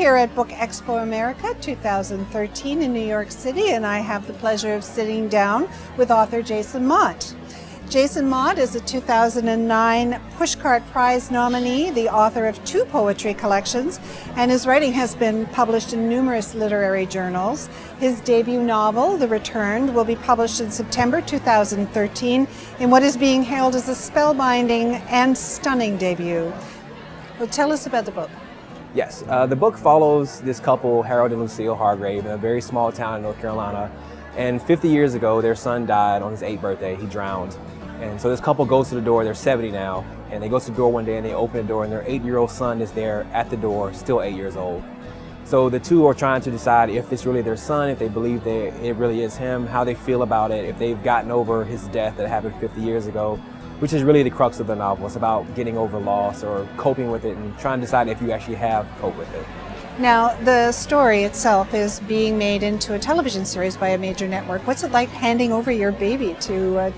here at Book Expo America 2013 in New York City, and I have the pleasure of sitting down with author Jason Mott. Jason Mott is a 2009 Pushcart Prize nominee, the author of 2 poetry collections, and his writing has been published in numerous literary journals. His debut novel, The Returned, will be published in September 2013 in what is being hailed as a spellbinding and stunning debut. Well, tell us about the book. Yes, the book follows this couple, Harold and Lucille Hargrave, in a very small town in North Carolina. And 50 years ago, their son died on his 8th birthday. He drowned. And so this couple goes to the door. They're 70 now. And they go to the door one day and they open the door and their 8-year-old son is there at the door, still 8 years old. So the two are trying to decide if it's really their son, if they believe that it really is him, how they feel about it, if they've gotten over his death that happened 50 years ago, which is really the crux of the novel. It's about getting over loss or coping with it and trying to decide if you actually have coped with it. Now, the story itself is being made into a television series by a major network. What's it like handing over your baby to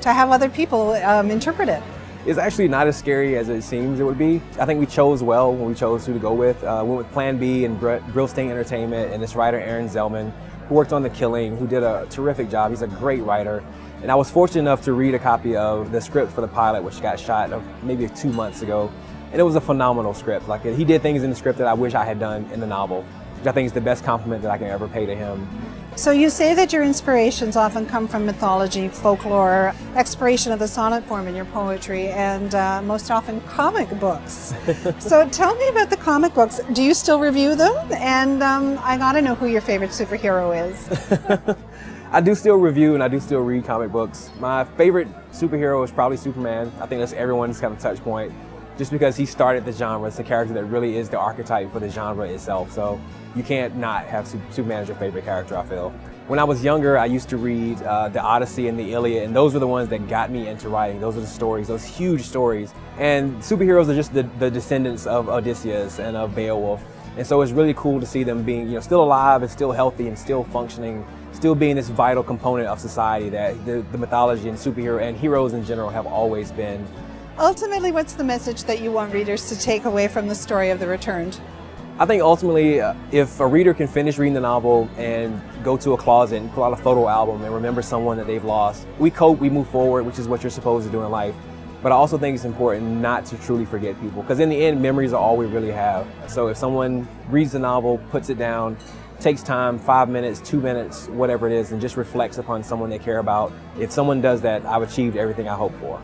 have other people interpret it? It's actually not as scary as it seems it would be. I think we chose well when we chose who to go with. We went with Plan B and Brillstein Entertainment and this writer Aaron Zellman, who worked on The Killing, who did a terrific job. He's a great writer. And I was fortunate enough to read a copy of the script for the pilot, which got shot maybe 2 months ago. And it was a phenomenal script. Like, he did things in the script that I wish I had done in the novel, which I think is the best compliment that I can ever pay to him. So you say that your inspirations often come from mythology, folklore, exploration of the sonnet form in your poetry, and most often comic books. So tell me about the comic books. Do you still review them? And I gotta know who your favorite superhero is. I do still review and I do still read comic books. My favorite superhero is probably Superman. I think that's everyone's kind of touch point, just because he started the genre. It's a character that really is the archetype for the genre itself. So you can't not have Superman as your favorite character, I feel. When I was younger, I used to read the Odyssey and the Iliad, and those were the ones that got me into writing. Those are the stories, those huge stories. And superheroes are just the descendants of Odysseus and of Beowulf. And so it's really cool to see them being, still alive and still healthy and still functioning, still being this vital component of society that the mythology and superhero and heroes in general have always been. Ultimately, what's the message that you want readers to take away from the story of The Returned? I think ultimately, if a reader can finish reading the novel and go to a closet and pull out a photo album and remember someone that they've lost, we cope, we move forward, which is what you're supposed to do in life. But I also think it's important not to truly forget people, because in the end, memories are all we really have. So if someone reads the novel, puts it down, takes time, 5 minutes, 2 minutes, whatever it is, and just reflects upon someone they care about, if someone does that, I've achieved everything I hope for.